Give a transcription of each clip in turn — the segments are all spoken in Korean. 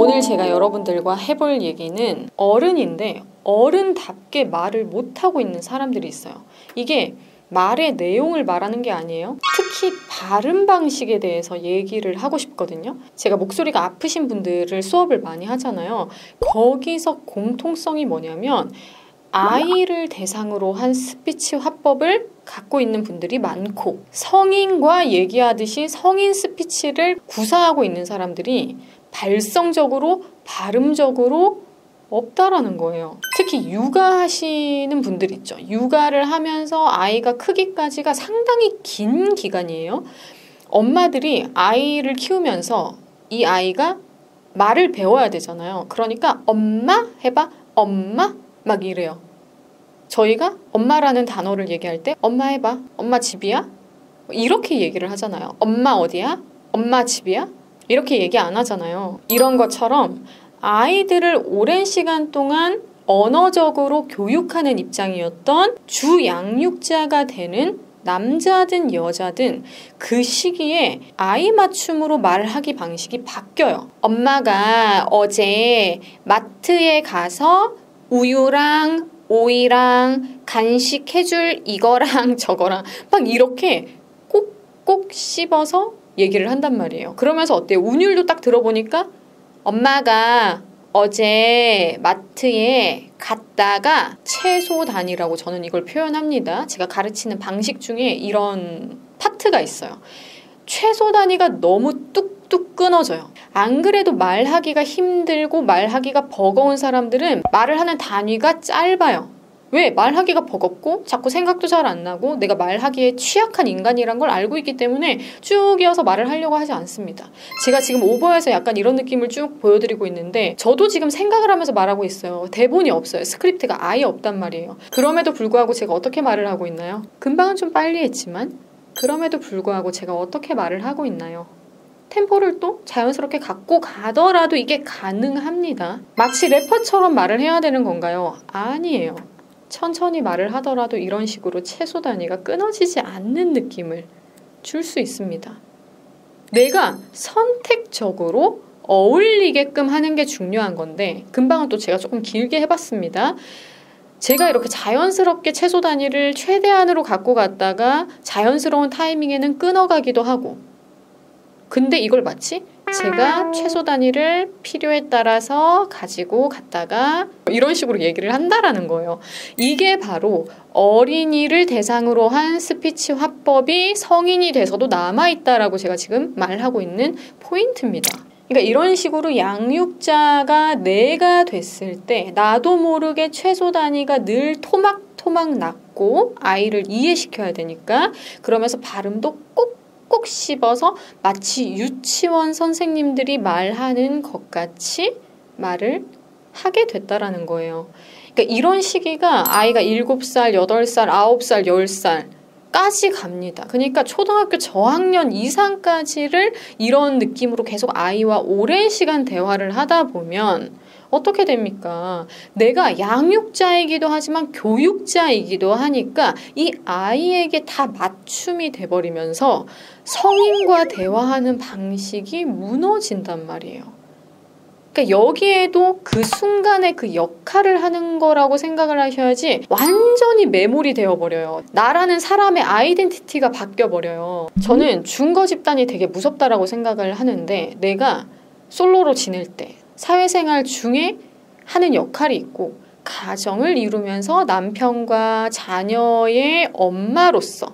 오늘 제가 여러분들과 해볼 얘기는 어른인데 어른답게 말을 못하고 있는 사람들이 있어요. 이게 말의 내용을 말하는 게 아니에요. 특히 발음 방식에 대해서 얘기를 하고 싶거든요. 제가 목소리가 아프신 분들을 수업을 많이 하잖아요. 거기서 공통성이 뭐냐면 아이를 대상으로 한 스피치 화법을 갖고 있는 분들이 많고 성인과 얘기하듯이 성인 스피치를 구사하고 있는 사람들이 발성적으로 발음적으로 없다라는 거예요. 특히 육아하시는 분들 있죠. 육아를 하면서 아이가 크기까지가 상당히 긴 기간이에요. 엄마들이 아이를 키우면서 이 아이가 말을 배워야 되잖아요. 그러니까 엄마 해봐, 엄마 막 이래요. 저희가 엄마라는 단어를 얘기할 때 엄마 해봐, 엄마 집이야? 이렇게 얘기를 하잖아요. 엄마 어디야? 엄마 집이야? 이렇게 얘기 안 하잖아요. 이런 것처럼 아이들을 오랜 시간 동안 언어적으로 교육하는 입장이었던 주 양육자가 되는 남자든 여자든 그 시기에 아이 맞춤으로 말하기 방식이 바뀌어요. 엄마가 어제 마트에 가서 우유랑 오이랑 간식 해줄 이거랑 저거랑 막 이렇게 꼭꼭 씹어서 얘기를 한단 말이에요. 그러면서 어때요? 운율도 딱 들어보니까 엄마가 어제 마트에 갔다가 채소 단위라고 저는 이걸 표현합니다. 제가 가르치는 방식 중에 이런 파트가 있어요. 최소 단위가 너무 뚝뚝 끊어져요. 안 그래도 말하기가 힘들고 말하기가 버거운 사람들은 말을 하는 단위가 짧아요. 왜? 말하기가 버겁고 자꾸 생각도 잘 안 나고 내가 말하기에 취약한 인간이란 걸 알고 있기 때문에 쭉 이어서 말을 하려고 하지 않습니다. 제가 지금 오버해서 약간 이런 느낌을 쭉 보여드리고 있는데 저도 지금 생각을 하면서 말하고 있어요. 대본이 없어요. 스크립트가 아예 없단 말이에요. 그럼에도 불구하고 제가 어떻게 말을 하고 있나요? 금방은 좀 빨리 했지만 그럼에도 불구하고 제가 어떻게 말을 하고 있나요? 템포를 또 자연스럽게 갖고 가더라도 이게 가능합니다. 마치 래퍼처럼 말을 해야 되는 건가요? 아니에요. 천천히 말을 하더라도 이런 식으로 채소 단위가 끊어지지 않는 느낌을 줄 수 있습니다. 내가 선택적으로 어울리게끔 하는 게 중요한 건데 금방은 또 제가 조금 길게 해봤습니다. 제가 이렇게 자연스럽게 채소 단위를 최대한으로 갖고 갔다가 자연스러운 타이밍에는 끊어가기도 하고 근데 이걸 마치 제가 최소 단위를 필요에 따라서 가지고 갔다가 이런 식으로 얘기를 한다라는 거예요. 이게 바로 어린이를 대상으로 한 스피치 화법이 성인이 돼서도 남아있다라고 제가 지금 말하고 있는 포인트입니다. 그러니까 이런 식으로 양육자가 내가 됐을 때 나도 모르게 최소 단위가 늘 토막토막 났고 아이를 이해시켜야 되니까 그러면서 발음도 꼭 씹어서 마치 유치원 선생님들이 말하는 것 같이 말을 하게 됐다라는 거예요. 그러니까 이런 시기가 아이가 7살, 8살, 9살, 10살까지 갑니다. 그러니까 초등학교 저학년 이상까지를 이런 느낌으로 계속 아이와 오랜 시간 대화를 하다 보면 어떻게 됩니까? 내가 양육자이기도 하지만 교육자이기도 하니까 이 아이에게 다 맞춤이 돼버리면서 성인과 대화하는 방식이 무너진단 말이에요. 그러니까 여기에도 그 순간에 그 역할을 하는 거라고 생각을 하셔야지 완전히 매몰이 되어버려요. 나라는 사람의 아이덴티티가 바뀌어버려요. 저는 중거 집단이 되게 무섭다라고 생각을 하는데 내가 솔로로 지낼 때 사회생활 중에 하는 역할이 있고 가정을 이루면서 남편과 자녀의 엄마로서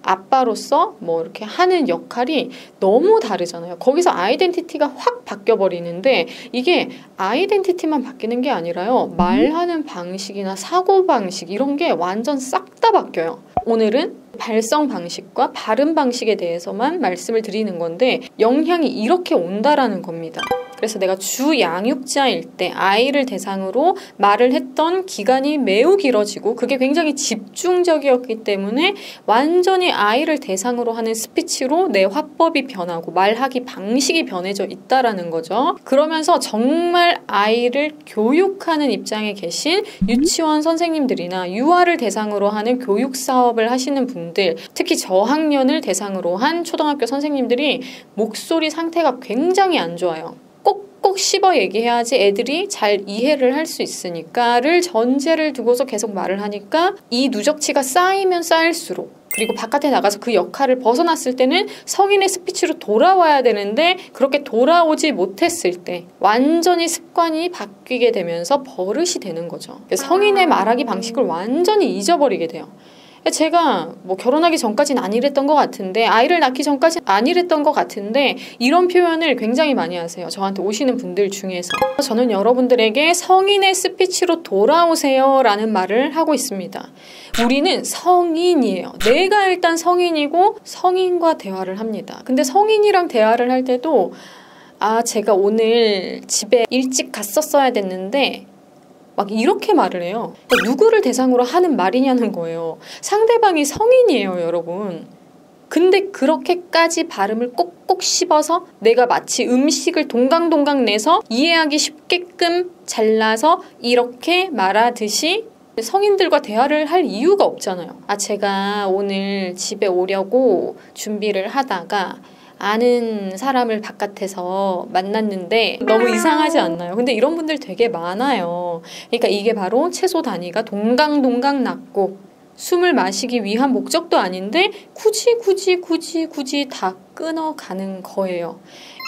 아빠로서 뭐 이렇게 하는 역할이 너무 다르잖아요. 거기서 아이덴티티가 확 바뀌어버리는데 이게 아이덴티티만 바뀌는 게 아니라요. 말하는 방식이나 사고방식 이런 게 완전 싹 다 바뀌어요. 오늘은 발성 방식과 발음 방식에 대해서만 말씀을 드리는 건데 영향이 이렇게 온다라는 겁니다. 그래서 내가 주 양육자일 때 아이를 대상으로 말을 했던 기간이 매우 길어지고 그게 굉장히 집중적이었기 때문에 완전히 아이를 대상으로 하는 스피치로 내 화법이 변하고 말하기 방식이 변해져 있다라는 거죠. 그러면서 정말 아이를 교육하는 입장에 계신 유치원 선생님들이나 유아를 대상으로 하는 교육 사업을 하시는 분들, 특히 저학년을 대상으로 한 초등학교 선생님들이 목소리 상태가 굉장히 안 좋아요. 꼭꼭 씹어 얘기해야지 애들이 잘 이해를 할 수 있으니까를 전제를 두고서 계속 말을 하니까 이 누적치가 쌓이면 쌓일수록, 그리고 바깥에 나가서 그 역할을 벗어났을 때는 성인의 스피치로 돌아와야 되는데 그렇게 돌아오지 못했을 때 완전히 습관이 바뀌게 되면서 버릇이 되는 거죠. 성인의 말하기 방식을 완전히 잊어버리게 돼요. 제가 뭐 결혼하기 전까지는 안 이랬던 것 같은데, 아이를 낳기 전까지는 안 이랬던 것 같은데, 이런 표현을 굉장히 많이 하세요. 저한테 오시는 분들 중에서. 저는 여러분들에게 성인의 스피치로 돌아오세요 라는 말을 하고 있습니다. 우리는 성인이에요. 내가 일단 성인이고 성인과 대화를 합니다. 근데 성인이랑 대화를 할 때도 제가 오늘 집에 일찍 갔었어야 됐는데 막 이렇게 말을 해요. 누구를 대상으로 하는 말이냐는 거예요. 상대방이 성인이에요, 여러분. 근데 그렇게까지 발음을 꼭꼭 씹어서 내가 마치 음식을 동강동강 내서 이해하기 쉽게끔 잘라서 이렇게 말하듯이 성인들과 대화를 할 이유가 없잖아요. 제가 오늘 집에 오려고 준비를 하다가 아는 사람을 바깥에서 만났는데 너무 이상하지 않나요? 근데 이런 분들 되게 많아요. 그러니까 이게 바로 채소 단위가 동강동강 낮고 숨을 마시기 위한 목적도 아닌데 굳이 다 끊어가는 거예요.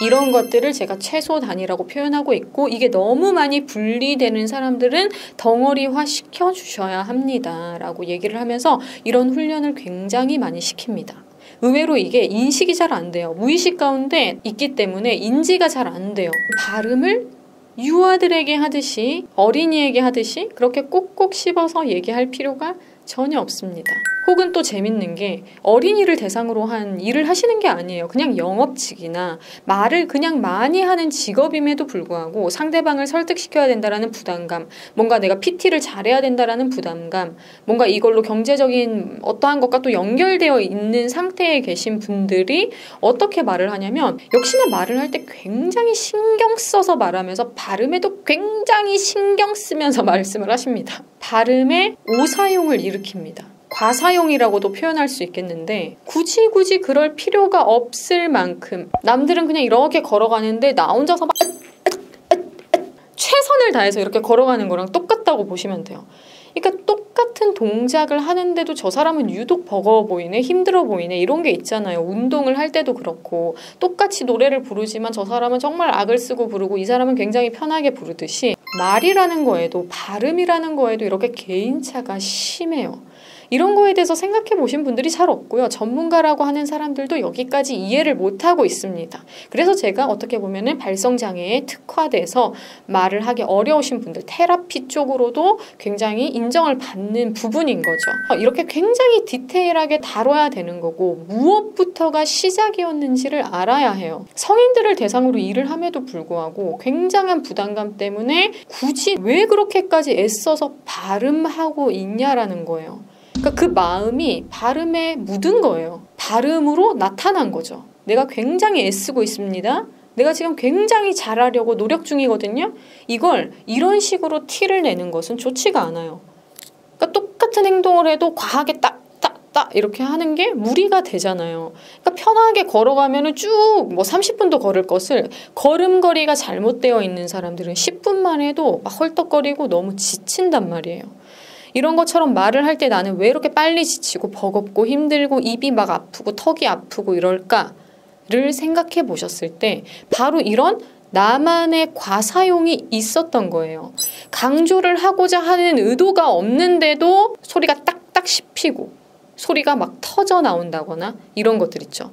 이런 것들을 제가 채소 단위라고 표현하고 있고, 이게 너무 많이 분리되는 사람들은 덩어리화 시켜주셔야 합니다 라고 얘기를 하면서 이런 훈련을 굉장히 많이 시킵니다. 의외로 이게 인식이 잘 안 돼요. 무의식 가운데 있기 때문에 인지가 잘 안 돼요. 발음을 유아들에게 하듯이, 어린이에게 하듯이 그렇게 꼭꼭 씹어서 얘기할 필요가 전혀 없습니다. 혹은 또 재밌는 게 어린이를 대상으로 한 일을 하시는 게 아니에요. 그냥 영업직이나 말을 그냥 많이 하는 직업임에도 불구하고 상대방을 설득시켜야 된다라는 부담감, 뭔가 내가 PT를 잘해야 된다라는 부담감, 뭔가 이걸로 경제적인 어떠한 것과 또 연결되어 있는 상태에 계신 분들이 어떻게 말을 하냐면, 역시나 말을 할 때 굉장히 신경 써서 말하면서 발음에도 굉장히 신경 쓰면서 말씀을 하십니다. 발음에 오사용을 일으킵니다. 과사용이라고도 표현할 수 있겠는데 굳이 그럴 필요가 없을 만큼 남들은 그냥 이렇게 걸어가는데 나 혼자서 막 최선을 다해서 이렇게 걸어가는 거랑 똑같다고 보시면 돼요. 그러니까 똑같은 동작을 하는데도 저 사람은 유독 버거워 보이네, 힘들어 보이네, 이런 게 있잖아요. 운동을 할 때도 그렇고 똑같이 노래를 부르지만 저 사람은 정말 악을 쓰고 부르고 이 사람은 굉장히 편하게 부르듯이 말이라는 거에도, 발음이라는 거에도 이렇게 개인차가 심해요. 이런 거에 대해서 생각해 보신 분들이 잘 없고요. 전문가라고 하는 사람들도 여기까지 이해를 못하고 있습니다. 그래서 제가 어떻게 보면은 발성장애에 특화돼서 말을 하기 어려우신 분들, 테라피 쪽으로도 굉장히 인정을 받는 부분인 거죠. 이렇게 굉장히 디테일하게 다뤄야 되는 거고, 무엇부터가 시작이었는지를 알아야 해요. 성인들을 대상으로 일을 함에도 불구하고 굉장한 부담감 때문에 굳이 왜 그렇게까지 애써서 발음하고 있냐라는 거예요. 그러니까 그 마음이 발음에 묻은 거예요. 발음으로 나타난 거죠. 내가 굉장히 애쓰고 있습니다. 내가 지금 굉장히 잘하려고 노력 중이거든요. 이걸 이런 식으로 티를 내는 것은 좋지가 않아요. 그러니까 똑같은 행동을 해도 과하게 딱 이렇게 하는 게 무리가 되잖아요. 그러니까 편하게 걸어가면 쭉 뭐 30분도 걸을 것을, 걸음걸이가 잘못되어 있는 사람들은 10분만 해도 막 헐떡거리고 너무 지친단 말이에요. 이런 것처럼 말을 할 때 나는 왜 이렇게 빨리 지치고 버겁고 힘들고 입이 막 아프고 턱이 아프고 이럴까를 생각해 보셨을 때 바로 이런 나만의 과사용이 있었던 거예요. 강조를 하고자 하는 의도가 없는데도 소리가 딱딱 씹히고 소리가 막 터져 나온다거나 이런 것들 있죠.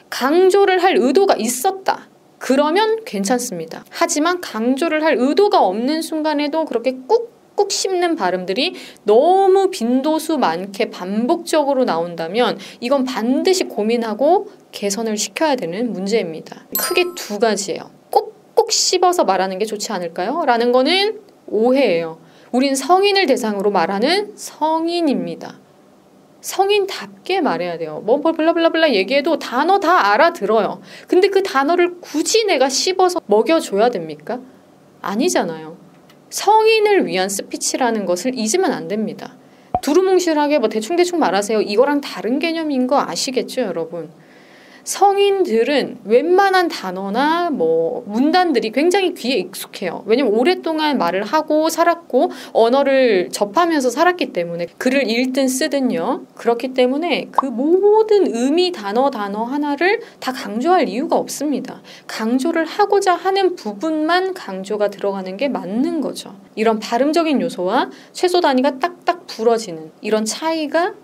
강조를 할 의도가 있었다. 그러면 괜찮습니다. 하지만 강조를 할 의도가 없는 순간에도 그렇게 꾹 씹는 발음들이 너무 빈도수 많게 반복적으로 나온다면 이건 반드시 고민하고 개선을 시켜야 되는 문제입니다. 크게 두 가지예요. 꼭꼭 씹어서 말하는 게 좋지 않을까요? 라는 거는 오해예요. 우린 성인을 대상으로 말하는 성인입니다. 성인답게 말해야 돼요. 뭐 블라블라블라 얘기해도 단어 다 알아들어요. 근데 그 단어를 굳이 내가 씹어서 먹여줘야 됩니까? 아니잖아요. 성인을 위한 스피치라는 것을 잊으면 안 됩니다. 두루뭉실하게 뭐 대충 말하세요. 이거랑 다른 개념인 거 아시겠죠, 여러분? 성인들은 웬만한 단어나 뭐 문단들이 굉장히 귀에 익숙해요. 왜냐면 오랫동안 말을 하고 살았고 언어를 접하면서 살았기 때문에 글을 읽든 쓰든요. 그렇기 때문에 그 모든 의미 단어 하나를 다 강조할 이유가 없습니다. 강조를 하고자 하는 부분만 강조가 들어가는 게 맞는 거죠. 이런 발음적인 요소와 최소 단위가 딱딱 부러지는 이런 차이가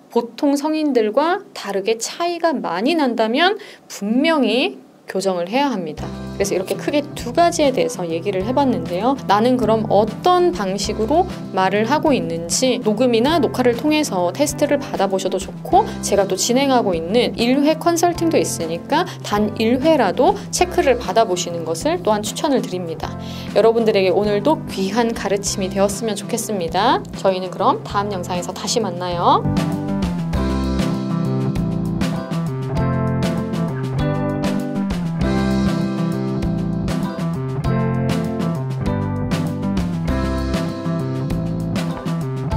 보통 성인들과 다르게 차이가 많이 난다면 분명히 교정을 해야 합니다. 그래서 이렇게 크게 두 가지에 대해서 얘기를 해봤는데요. 나는 그럼 어떤 방식으로 말을 하고 있는지 녹음이나 녹화를 통해서 테스트를 받아보셔도 좋고, 제가 또 진행하고 있는 1회 컨설팅도 있으니까 단 1회라도 체크를 받아보시는 것을 또한 추천을 드립니다. 여러분들에게 오늘도 귀한 가르침이 되었으면 좋겠습니다. 저희는 그럼 다음 영상에서 다시 만나요.